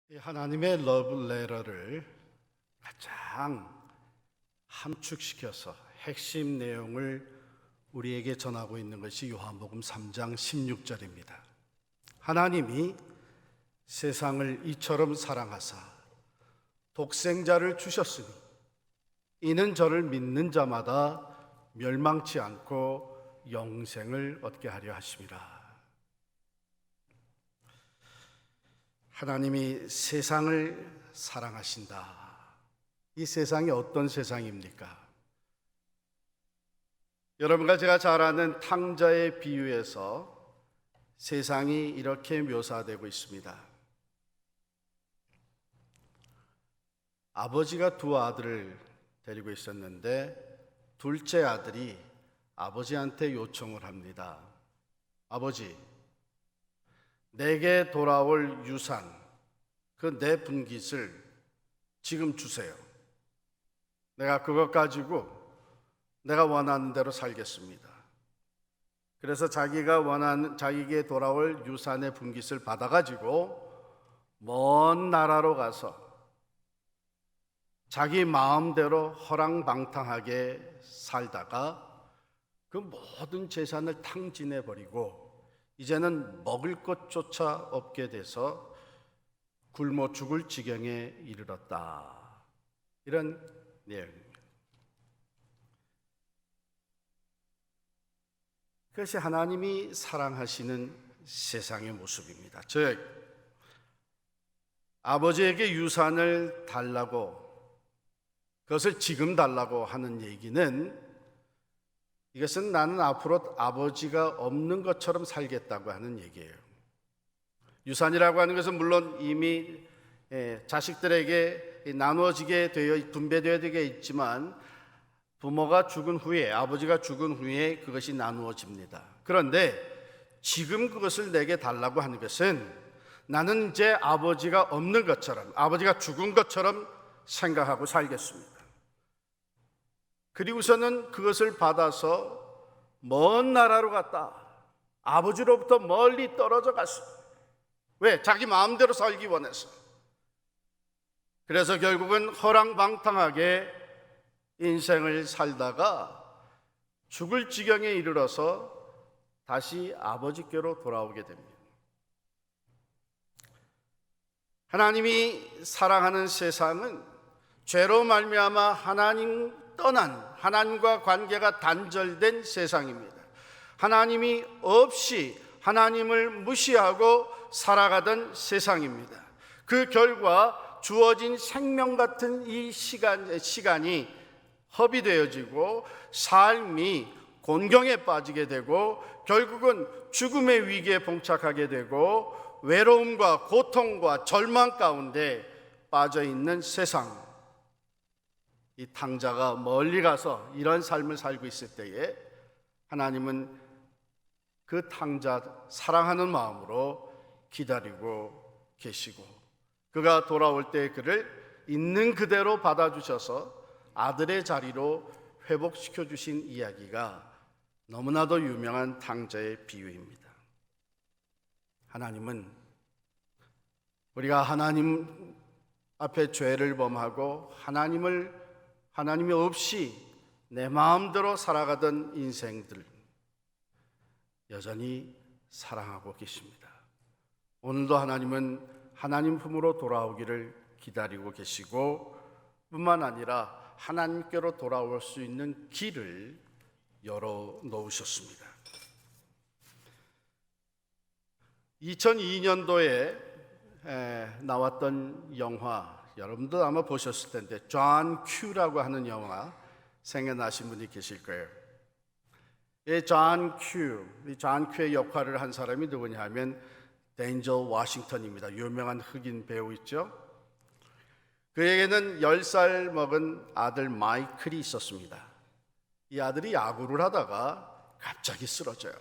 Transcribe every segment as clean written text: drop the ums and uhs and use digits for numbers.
이 하나님의 러브레터를 가장 함축시켜서 핵심 내용을 우리에게 전하고 있는 것이 요한복음 3장 16절입니다. 하나님이 세상을 이처럼 사랑하사 독생자를 주셨으니 이는 저를 믿는 자마다 멸망치 않고 영생을 얻게 하려 하심이라. 하나님이 세상을 사랑하신다. 이 세상이 어떤 세상입니까? 여러분과 제가 잘 아는 탕자의 비유에서 세상이 이렇게 묘사되고 있습니다. 아버지가 두 아들을 데리고 있었는데 둘째 아들이 아버지한테 요청을 합니다. 아버지, 내게 돌아올 유산, 그 내 분깃을 지금 주세요. 내가 그것 가지고 내가 원하는 대로 살겠습니다. 그래서 자기에게 돌아올 유산의 분깃을 받아가지고 먼 나라로 가서 자기 마음대로 허랑방탕하게 살다가 그 모든 재산을 탕진해버리고 이제는 먹을 것조차 없게 돼서 굶어 죽을 지경에 이르렀다. 이런 내용입니다. 그것이 하나님이 사랑하시는 세상의 모습입니다. 즉, 아버지에게 유산을 달라고, 그것을 지금 달라고 하는 얘기는 이것은 나는 앞으로 아버지가 없는 것처럼 살겠다고 하는 얘기예요. 유산이라고 하는 것은 물론 이미 자식들에게 나누어지게 되어 분배되어 있지만 부모가 죽은 후에, 아버지가 죽은 후에 그것이 나누어집니다. 그런데 지금 그것을 내게 달라고 하는 것은 나는 이제 아버지가 없는 것처럼, 아버지가 죽은 것처럼 생각하고 살겠습니다. 그리고서는 그것을 받아서 먼 나라로 갔다. 아버지로부터 멀리 떨어져 갔어. 왜? 자기 마음대로 살기 원해서. 그래서 결국은 허랑방탕하게 인생을 살다가 죽을 지경에 이르러서 다시 아버지께로 돌아오게 됩니다. 하나님이 사랑하는 세상은 죄로 말미암아 하나님과 관계가 단절된 세상입니다. 하나님이 없이 하나님을 무시하고 살아가던 세상입니다. 그 결과 주어진 생명 같은 이 시간이 허비되어지고 삶이 곤경에 빠지게 되고 결국은 죽음의 위기에 봉착하게 되고 외로움과 고통과 절망 가운데 빠져 있는 세상. 이 탕자가 멀리 가서 이런 삶을 살고 있을 때에 하나님은 그 탕자 사랑하는 마음으로 기다리고 계시고 그가 돌아올 때 그를 있는 그대로 받아주셔서 아들의 자리로 회복시켜 주신 이야기가 너무나도 유명한 탕자의 비유입니다. 하나님은 우리가 하나님 앞에 죄를 범하고 하나님이 없이 내 마음대로 살아가던 인생들 여전히 사랑하고 계십니다. 오늘도 하나님은 하나님 품으로 돌아오기를 기다리고 계시고 뿐만 아니라 하나님께로 돌아올 수 있는 길을 열어놓으셨습니다. 2002년도에 나왔던 영화, 여러분도 아마 보셨을 텐데 존 큐라고 하는 영화 생각나신 분이 계실 거예요. 이 존 큐의 역할을 한 사람이 누구냐 하면 덴젤 워싱턴입니다. 유명한 흑인 배우 있죠. 그에게는 10살 먹은 아들 마이클이 있었습니다. 이 아들이 야구를 하다가 갑자기 쓰러져요.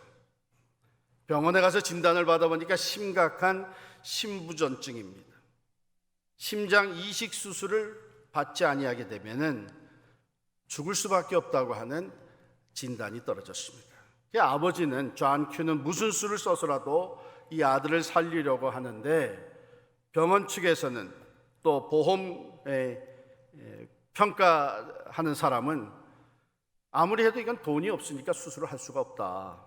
병원에 가서 진단을 받아보니까 심각한 심부전증입니다. 심장 이식 수술을 받지 아니하게 되면은 죽을 수밖에 없다고 하는 진단이 떨어졌습니다. 아버지는 존 큐는 무슨 수를 써서라도 이 아들을 살리려고 하는데 병원 측에서는 또 보험에 평가하는 사람은 아무리 해도 이건 돈이 없으니까 수술을 할 수가 없다.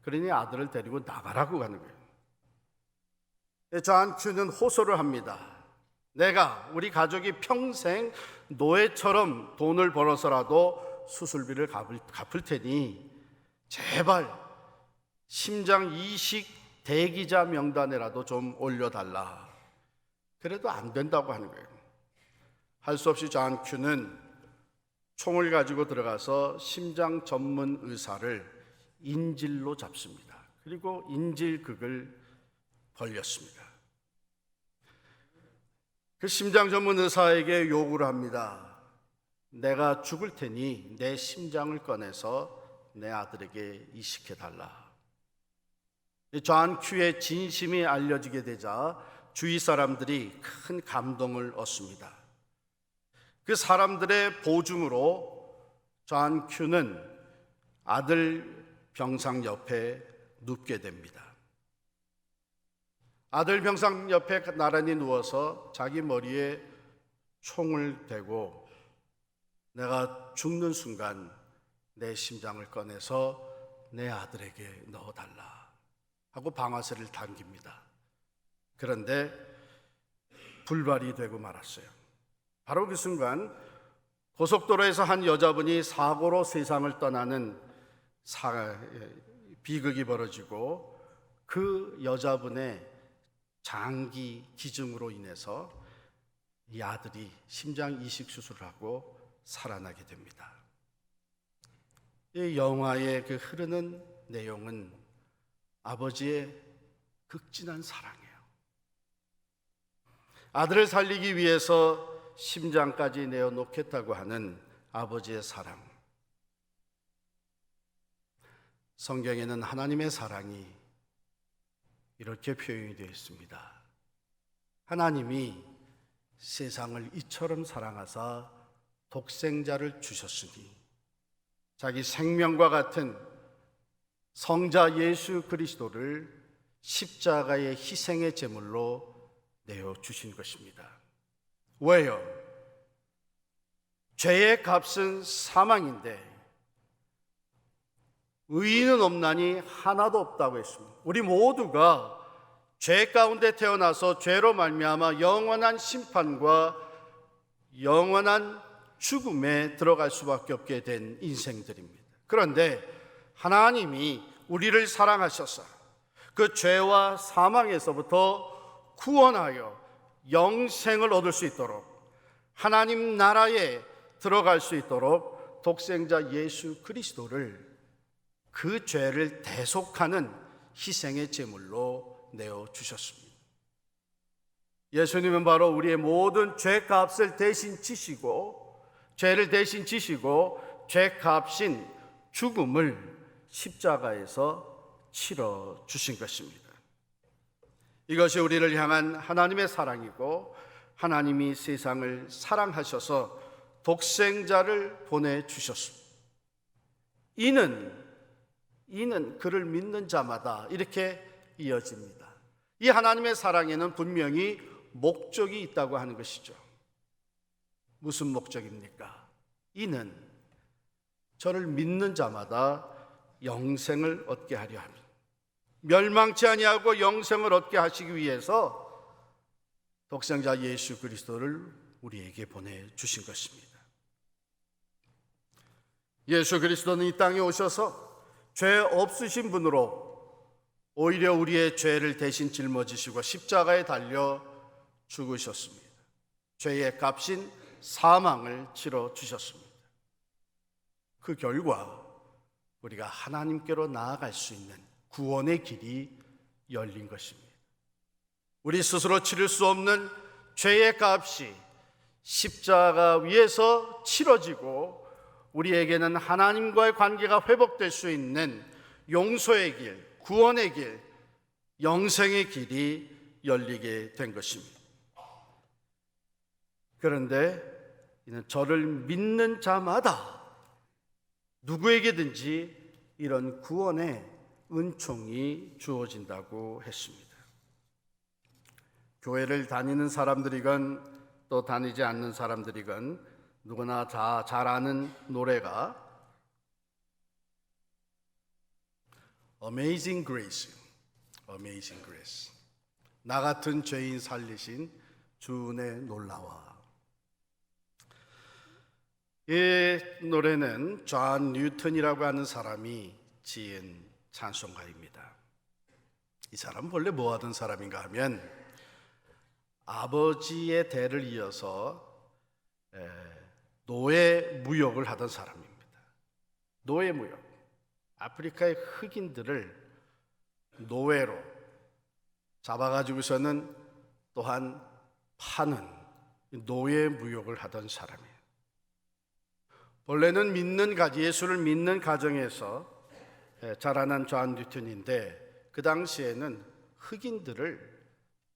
그러니 아들을 데리고 나가라고 하는 거예요. 존 큐는 호소를 합니다. 내가 우리 가족이 평생 노예처럼 돈을 벌어서라도 수술비를 갚을 테니 제발 심장 이식 대기자 명단에라도 좀 올려달라. 그래도 안 된다고 하는 거예요. 할 수 없이 존 큐는 총을 가지고 들어가서 심장 전문 의사를 인질로 잡습니다. 그리고 인질극을 벌였습니다. 그 심장 전문 의사에게 요구를 합니다. 내가 죽을 테니 내 심장을 꺼내서 내 아들에게 이식해달라. 존 큐의 진심이 알려지게 되자 주위 사람들이 큰 감동을 얻습니다. 그 사람들의 보증으로 존 큐는 아들 병상 옆에 눕게 됩니다. 아들 병상 옆에 나란히 누워서 자기 머리에 총을 대고 내가 죽는 순간 내 심장을 꺼내서 내 아들에게 넣어달라 하고 방아쇠를 당깁니다. 그런데 불발이 되고 말았어요. 바로 그 순간 고속도로에서 한 여자분이 사고로 세상을 떠나는 비극이 벌어지고 그 여자분의 장기 기증으로 인해서 이 아들이 심장 이식 수술을 하고 살아나게 됩니다. 이 영화의 그 흐르는 내용은 아버지의 극진한 사랑이에요. 아들을 살리기 위해서 심장까지 내어놓겠다고 하는 아버지의 사랑. 성경에는 하나님의 사랑이 이렇게 표현이 되어 있습니다. 하나님이 세상을 이처럼 사랑하사 독생자를 주셨으니 자기 생명과 같은 성자 예수 그리스도를 십자가의 희생의 제물로 내어주신 것입니다. 왜요? 죄의 값은 사망인데 의인은 없나니 하나도 없다고 했습니다. 우리 모두가 죄 가운데 태어나서 죄로 말미암아 영원한 심판과 영원한 죽음에 들어갈 수밖에 없게 된 인생들입니다. 그런데 하나님이 우리를 사랑하셔서 그 죄와 사망에서부터 구원하여 영생을 얻을 수 있도록 하나님 나라에 들어갈 수 있도록 독생자 예수 그리스도를 그 죄를 대속하는 희생의 제물로 내어주셨습니다. 예수님은 바로 우리의 모든 죄값을 대신 지시고 죄를 대신 지시고 죄값인 죽음을 십자가에서 치러 주신 것입니다. 이것이 우리를 향한 하나님의 사랑이고 하나님이 세상을 사랑하셔서 독생자를 보내주셨습니다. 이는 그를 믿는 자마다 이렇게 이어집니다. 이 하나님의 사랑에는 분명히 목적이 있다고 하는 것이죠. 무슨 목적입니까? 이는 저를 믿는 자마다 영생을 얻게 하려 합니다. 멸망치 아니하고 영생을 얻게 하시기 위해서 독생자 예수 그리스도를 우리에게 보내주신 것입니다. 예수 그리스도는 이 땅에 오셔서 죄 없으신 분으로 오히려 우리의 죄를 대신 짊어지시고 십자가에 달려 죽으셨습니다. 죄의 값인 사망을 치러 주셨습니다. 그 결과 우리가 하나님께로 나아갈 수 있는 구원의 길이 열린 것입니다. 우리 스스로 치를 수 없는 죄의 값이 십자가 위에서 치러지고 우리에게는 하나님과의 관계가 회복될 수 있는 용서의 길, 구원의 길, 영생의 길이 열리게 된 것입니다. 그런데 이는 저를 믿는 자마다 누구에게든지 이런 구원의 은총이 주어진다고 했습니다. 교회를 다니는 사람들이건 또 다니지 않는 사람들이건 누구나 다 잘 아는 노래가 Amazing Grace, Amazing Grace. 나 같은 죄인 살리신 주 은혜 놀라워. 이 노래는 존 뉴턴이라고 하는 사람이 지은 찬송가입니다. 이 사람은 원래 뭐 하던 사람인가 하면 아버지의 대를 이어서 노예 무역을 하던 사람입니다. 노예 무역. 아프리카의 흑인들을 노예로 잡아가지고서는 또한 파는 노예 무역을 하던 사람이에요. 원래는 예수를 믿는 가정에서 자라난 존 뉴턴인데 그 당시에는 흑인들을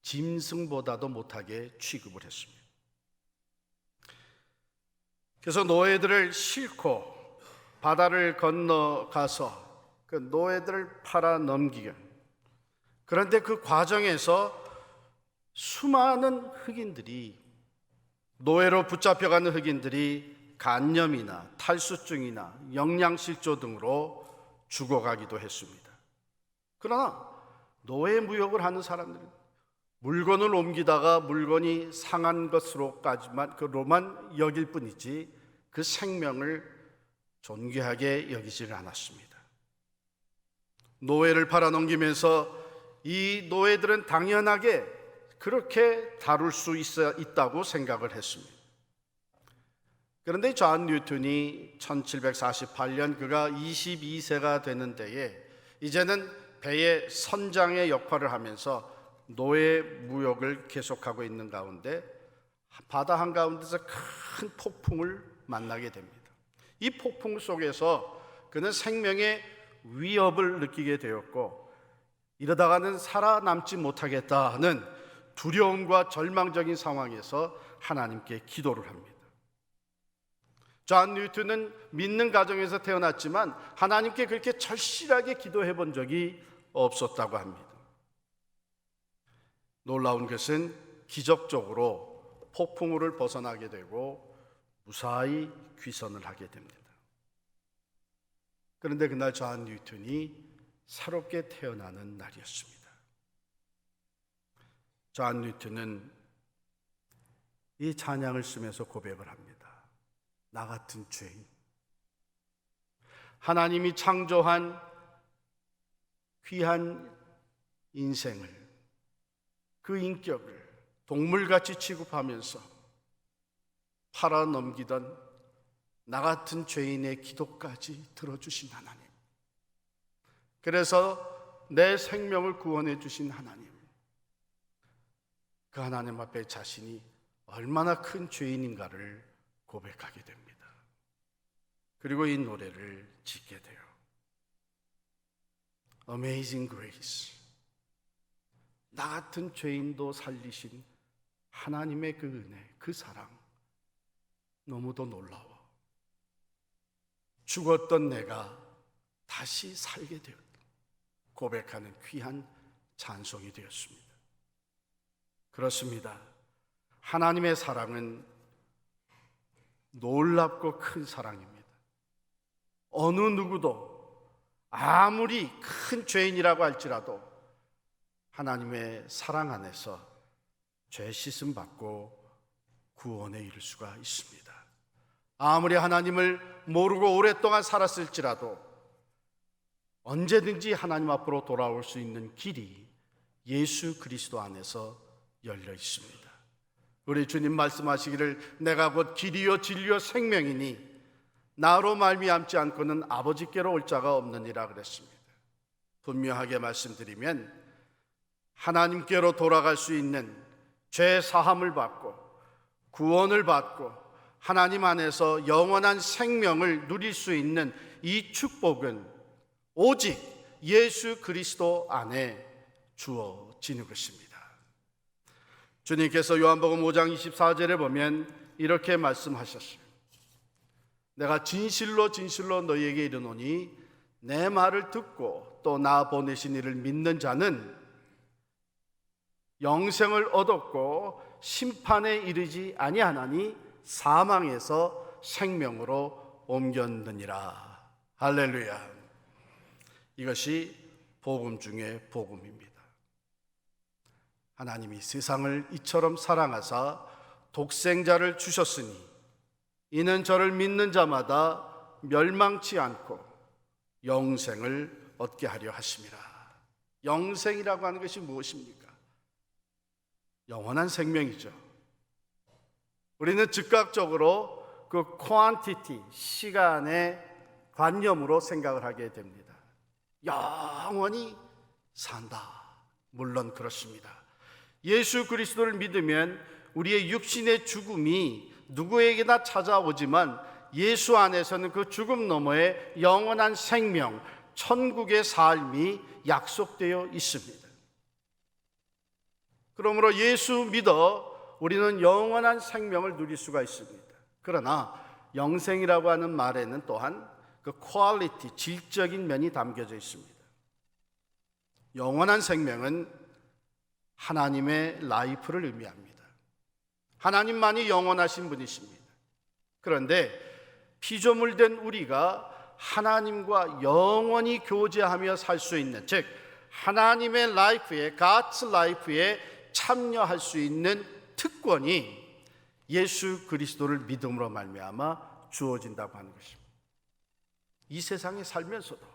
짐승보다도 못하게 취급을 했습니다. 그래서 노예들을 싣고 바다를 건너가서 그 노예들을 팔아 넘기게. 그런데 그 과정에서 수많은 흑인들이 노예로 붙잡혀가는 흑인들이 간염이나 탈수증이나 영양실조 등으로 죽어가기도 했습니다. 그러나 노예 무역을 하는 사람들은 물건을 옮기다가 물건이 상한 것으로만 여길 뿐이지 그 생명을 존귀하게 여기지를 않았습니다. 노예를 팔아넘기면서 이 노예들은 당연하게 그렇게 다룰 수 있다고 생각을 했습니다. 그런데 존 뉴턴이 1748년 그가 22세가 되는 때에 이제는 배의 선장의 역할을 하면서 노예 무역을 계속하고 있는 가운데 바다 한가운데서 큰 폭풍을 만나게 됩니다. 이 폭풍 속에서 그는 생명의 위협을 느끼게 되었고 이러다가는 살아남지 못하겠다는 두려움과 절망적인 상황에서 하나님께 기도를 합니다. 존 뉴턴은 믿는 가정에서 태어났지만 하나님께 그렇게 절실하게 기도해 본 적이 없었다고 합니다. 놀라운 것은 기적적으로 폭풍우를 벗어나게 되고 무사히 귀선을 하게 됩니다. 그런데 그날 존 뉴턴이 새롭게 태어나는 날이었습니다. 존 뉴턴은 이 찬양을 쓰면서 고백을 합니다. 나 같은 죄인, 하나님이 창조한 귀한 인생을, 그 인격을 동물같이 취급하면서 팔아넘기던 나 같은 죄인의 기도까지 들어주신 하나님, 그래서 내 생명을 구원해 주신 하나님, 그 하나님 앞에 자신이 얼마나 큰 죄인인가를 고백하게 됩니다. 그리고 이 노래를 짓게 돼요. Amazing Grace. 나 같은 죄인도 살리신 하나님의 그 은혜, 그 사랑, 너무도 놀라워. 죽었던 내가 다시 살게 되었다 고백하는 귀한 찬송이 되었습니다. 그렇습니다. 하나님의 사랑은 놀랍고 큰 사랑입니다. 어느 누구도 아무리 큰 죄인이라고 할지라도 하나님의 사랑 안에서 죄 씻음 받고 구원에 이를 수가 있습니다. 아무리 하나님을 모르고 오랫동안 살았을지라도 언제든지 하나님 앞으로 돌아올 수 있는 길이 예수 그리스도 안에서 열려 있습니다. 우리 주님 말씀하시기를 내가 곧 길이요 진리요 생명이니 나로 말미암지 않고는 아버지께로 올 자가 없느니라 그랬습니다. 분명하게 말씀드리면 하나님께로 돌아갈 수 있는 죄 사함을 받고 구원을 받고 하나님 안에서 영원한 생명을 누릴 수 있는 이 축복은 오직 예수 그리스도 안에 주어지는 것입니다. 주님께서 요한복음 5장 24절에 보면 이렇게 말씀하셨어요. 내가 진실로 진실로 너희에게 이르노니 내 말을 듣고 또 나 보내신 이를 믿는 자는 영생을 얻었고 심판에 이르지 아니하나니 사망에서 생명으로 옮겼느니라. 할렐루야. 이것이 복음 중에 복음입니다. 하나님이 세상을 이처럼 사랑하사 독생자를 주셨으니 이는 저를 믿는 자마다 멸망치 않고 영생을 얻게 하려 하심이라. 영생이라고 하는 것이 무엇입니까? 영원한 생명이죠. 우리는 즉각적으로 그 quantity, 시간의 관념으로 생각을 하게 됩니다. 영원히 산다. 물론 그렇습니다. 예수 그리스도를 믿으면 우리의 육신의 죽음이 누구에게나 찾아오지만 예수 안에서는 그 죽음 너머에 영원한 생명, 천국의 삶이 약속되어 있습니다. 그러므로 예수 믿어 우리는 영원한 생명을 누릴 수가 있습니다. 그러나 영생이라고 하는 말에는 또한 그 퀄리티, 질적인 면이 담겨져 있습니다. 영원한 생명은 하나님의 라이프를 의미합니다. 하나님만이 영원하신 분이십니다. 그런데 피조물된 우리가 하나님과 영원히 교제하며 살 수 있는, 즉 하나님의 라이프에, God's life에 참여할 수 있는 특권이 예수 그리스도를 믿음으로 말미암아 주어진다고 하는 것입니다. 이 세상에 살면서도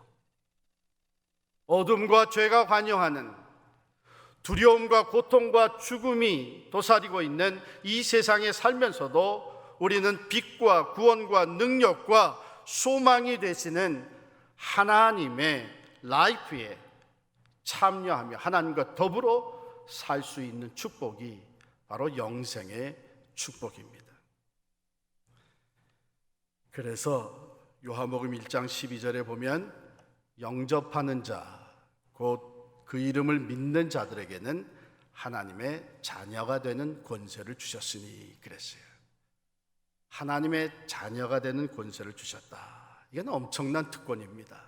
어둠과 죄가 관영하는, 두려움과 고통과 죽음이 도사리고 있는 이 세상에 살면서도 우리는 빛과 구원과 능력과 소망이 되시는 하나님의 라이프에 참여하며 하나님과 더불어 살 수 있는 축복이 바로 영생의 축복입니다. 그래서 요한복음 1장 12절에 보면 영접하는 자, 곧 그 이름을 믿는 자들에게는 하나님의 자녀가 되는 권세를 주셨으니 그랬어요. 하나님의 자녀가 되는 권세를 주셨다. 이건 엄청난 특권입니다.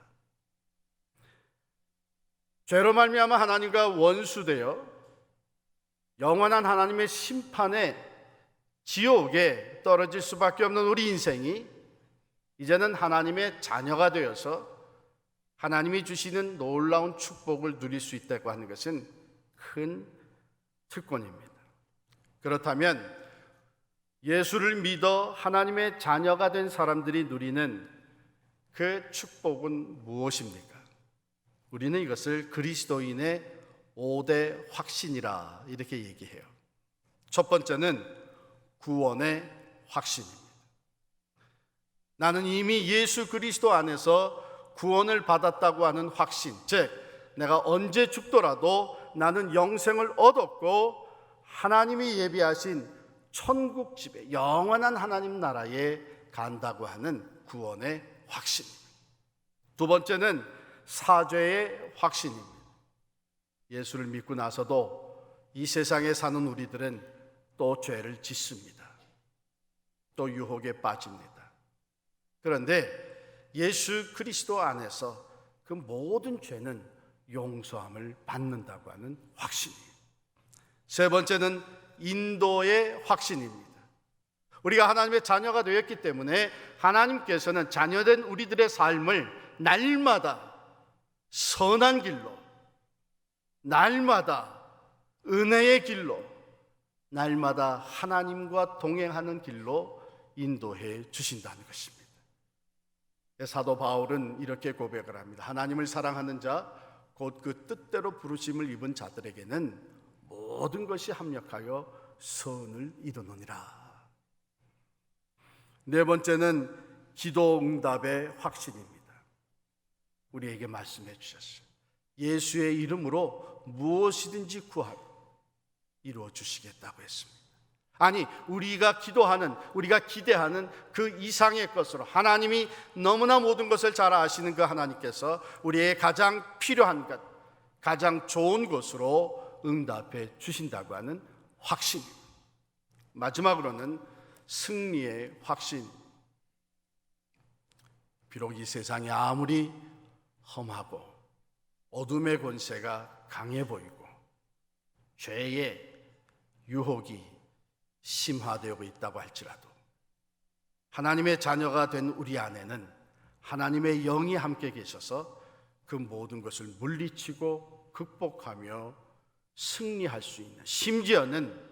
죄로 말미암아 하나님과 원수되어 영원한 하나님의 심판에 지옥에 떨어질 수밖에 없는 우리 인생이 이제는 하나님의 자녀가 되어서 하나님이 주시는 놀라운 축복을 누릴 수 있다고 하는 것은 큰 특권입니다. 그렇다면 예수를 믿어 하나님의 자녀가 된 사람들이 누리는 그 축복은 무엇입니까? 우리는 이것을 그리스도인의 5대 확신이라 이렇게 얘기해요. 첫 번째는 구원의 확신입니다. 나는 이미 예수 그리스도 안에서 구원을 받았다고 하는 확신, 즉 내가 언제 죽더라도 나는 영생을 얻었고 하나님이 예비하신 천국 집에, 영원한 하나님 나라에 간다고 하는 구원의 확신입니다. 두 번째는 사죄의 확신입니다. 예수를 믿고 나서도 이 세상에 사는 우리들은 또 죄를 짓습니다. 또 유혹에 빠집니다. 그런데 예수 그리스도 안에서 그 모든 죄는 용서함을 받는다고 하는 확신이에요. 세 번째는 인도의 확신입니다. 우리가 하나님의 자녀가 되었기 때문에 하나님께서는 자녀된 우리들의 삶을 날마다 선한 길로, 날마다 은혜의 길로, 날마다 하나님과 동행하는 길로 인도해 주신다는 것입니다. 사도 바울은 이렇게 고백을 합니다. 하나님을 사랑하는 자, 곧 그 뜻대로 부르심을 입은 자들에게는 모든 것이 합력하여 선을 이루느니라. 네 번째는 기도 응답의 확신입니다. 우리에게 말씀해 주셨어요. 예수의 이름으로 무엇이든지 구하라 이루어 주시겠다고 했습니다. 아니, 우리가 기도하는, 우리가 기대하는 그 이상의 것으로 하나님이 너무나 모든 것을 잘 아시는 그 하나님께서 우리의 가장 필요한 것, 가장 좋은 것으로 응답해 주신다고 하는 확신. 마지막으로는 승리의 확신. 비록 이 세상이 아무리 험하고 어둠의 권세가 강해 보이고 죄의 유혹이 심화되고 있다고 할지라도 하나님의 자녀가 된 우리 안에는 하나님의 영이 함께 계셔서 그 모든 것을 물리치고 극복하며 승리할 수 있는, 심지어는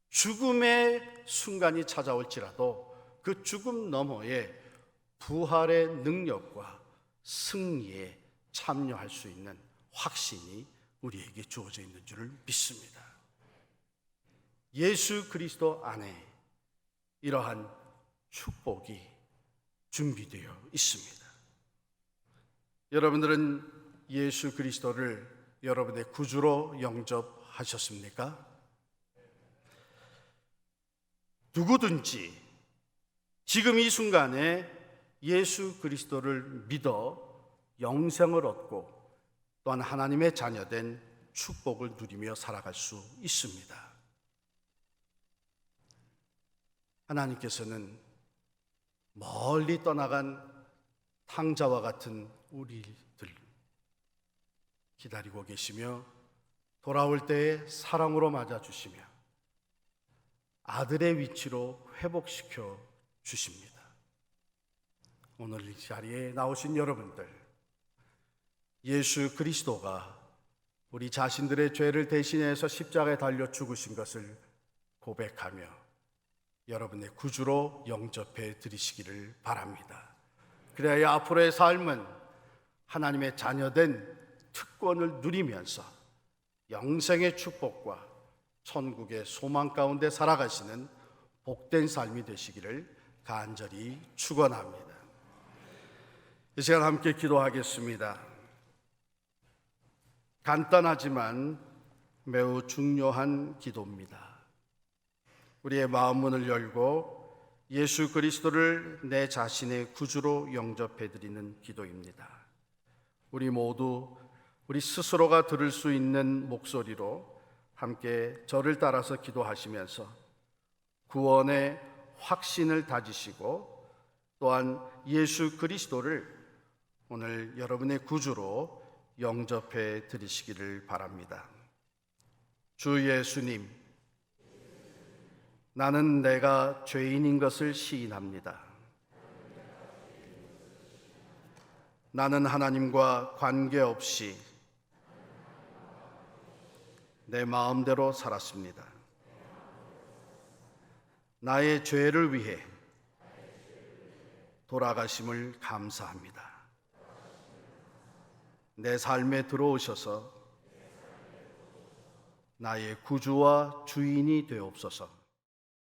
죽음의 순간이 찾아올지라도 그 죽음 너머에 부활의 능력과 승리에 참여할 수 있는 확신이 우리에게 주어져 있는 줄을 믿습니다. 예수 그리스도 안에 이러한 축복이 준비되어 있습니다. 여러분들은 예수 그리스도를 여러분의 구주로 영접하셨습니까? 누구든지 지금 이 순간에 예수 그리스도를 믿어 영생을 얻고 또한 하나님의 자녀된 축복을 누리며 살아갈 수 있습니다. 하나님께서는 멀리 떠나간 탕자와 같은 우리들 기다리고 계시며 돌아올 때에 사랑으로 맞아주시며 아들의 위치로 회복시켜 주십니다. 오늘 이 자리에 나오신 여러분들, 예수 그리스도가 우리 자신들의 죄를 대신해서 십자가에 달려 죽으신 것을 고백하며 여러분의 구주로 영접해 드리시기를 바랍니다. 그래야 앞으로의 삶은 하나님의 자녀된 특권을 누리면서 영생의 축복과 천국의 소망 가운데 살아가시는 복된 삶이 되시기를 간절히 축원합니다. 이 시간 함께 기도하겠습니다. 간단하지만 매우 중요한 기도입니다. 우리의 마음 문을 열고 예수 그리스도를 내 자신의 구주로 영접해 드리는 기도입니다. 우리 모두 우리 스스로가 들을 수 있는 목소리로 함께 저를 따라서 기도하시면서 구원의 확신을 다지시고 또한 예수 그리스도를 오늘 여러분의 구주로 영접해 드리시기를 바랍니다. 주 예수님, 나는 내가 죄인인 것을 시인합니다. 나는 하나님과 관계없이 내 마음대로 살았습니다. 나의 죄를 위해 돌아가심을 감사합니다. 내 삶에 들어오셔서 나의 구주와 주인이 되옵소서.